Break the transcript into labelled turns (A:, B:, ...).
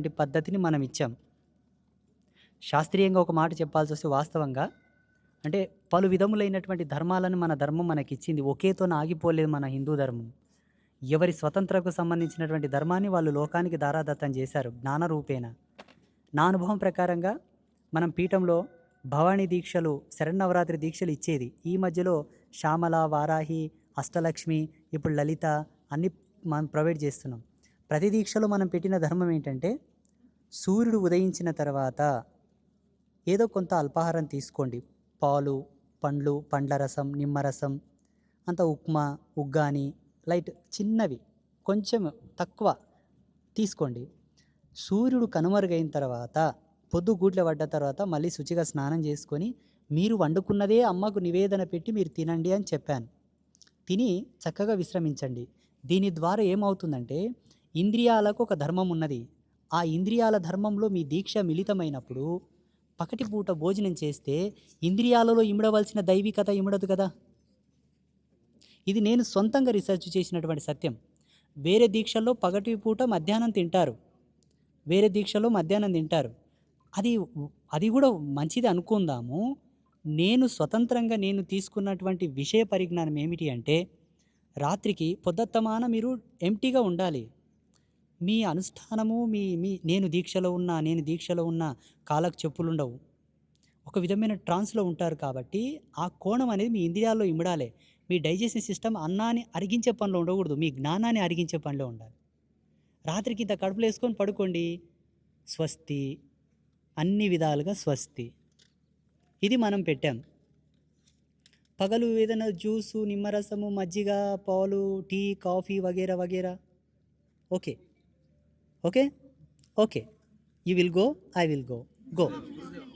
A: పద్ధతిని మనం ఇచ్చాం. శాస్త్రీయంగా ఒక మాట చెప్పాల్సొస్తే వాస్తవంగా అంటే పలు విధములైనటువంటి ధర్మాలను మన ధర్మం మనకిచ్చింది. ఒకేతోన ఆగిపోలేదు మన హిందూ ధర్మం. ఎవరి స్వతంత్రకు సంబంధించినటువంటి ధర్మాన్ని వాళ్ళు లోకానికి ధారాదత్తం చేశారు జ్ఞాన రూపేణ. నా అనుభవం ప్రకారంగా మనం పీఠంలో భవానీ దీక్షలు, శరన్నవరాత్రి దీక్షలు ఇచ్చేది. ఈ మధ్యలో శ్యామల, వారాహి, అష్టలక్ష్మి, ఇప్పుడు లలిత అన్నీ మనం ప్రొవైడ్ చేస్తున్నాం. ప్రతి దీక్షలో మనం పెట్టిన ధర్మం ఏంటంటే సూర్యుడు ఉదయించిన తర్వాత ఏదో కొంత అల్పాహారం తీసుకోండి. పాలు, పండ్లు, పండ్ల రసం, నిమ్మరసం, అంత ఉప్మా, ఉగ్గాని, లైట్ చిన్నవి కొంచెం తక్కువ తీసుకోండి. సూర్యుడు కనుమరుగైన తర్వాత పొద్దుగూట్ల పడ్డ తర్వాత మళ్ళీ శుచిగా స్నానం చేసుకొని మీరు వండుకున్నదే అమ్మకు నివేదన పెట్టి మీరు తినండి అని చెప్పాను. తిని చక్కగా విశ్రమించండి. దీని ద్వారా ఏమవుతుందంటే ఇంద్రియాలకు ఒక ధర్మం ఉన్నది. ఆ ఇంద్రియాల ధర్మంలో మీ దీక్ష మిళితమైనప్పుడు పకటిపూట భోజనం చేస్తే ఇంద్రియాలలో ఇమిడవలసిన దైవికత ఇమిడదు కదా. ఇది నేను సొంతంగా రీసెర్చ్ చేసినటువంటి సత్యం. వేరే దీక్షల్లో పగటి పూట మధ్యాహ్నం తింటారు, వేరే దీక్షలో మధ్యాహ్నం తింటారు. అది అది కూడా మంచిది అనుకుందాము. నేను స్వతంత్రంగా నేను తీసుకున్నటువంటి విషయ పరిజ్ఞానం ఏమిటి అంటే రాత్రికి పొద్దుత్తమాన మీరు ఎంప్టీగా ఉండాలి. మీ అనుష్ఠానము మీ మీ నేను దీక్షలో ఉన్న కాళ్ళకు చెప్పులుండవు. ఒక విధమైన ట్రాన్స్‌లో ఉంటారు కాబట్టి ఆ కోణం అనేది మీ ఇంద్రియాల్లో ఇమడాలి. మీ డైజెస్టివ్ సిస్టమ్ అన్నాన్ని అరిగించే పనిలో ఉండకూడదు. మీ జ్ఞానాన్ని అరిగించే పనిలో ఉండాలి. రాత్రికి ఇంత కడుపులో యేసుకొని పడుకోండి. స్వస్తి. అన్ని విధాలుగా స్వస్తి. ఇది మనం పెట్టాం. పగలు ఏదైనా జ్యూసు, నిమ్మరసము, మజ్జిగ, పాలు, టీ, కాఫీ వగైరా వగైరా. Okay. Okay. Okay. You will go. I will go. Go.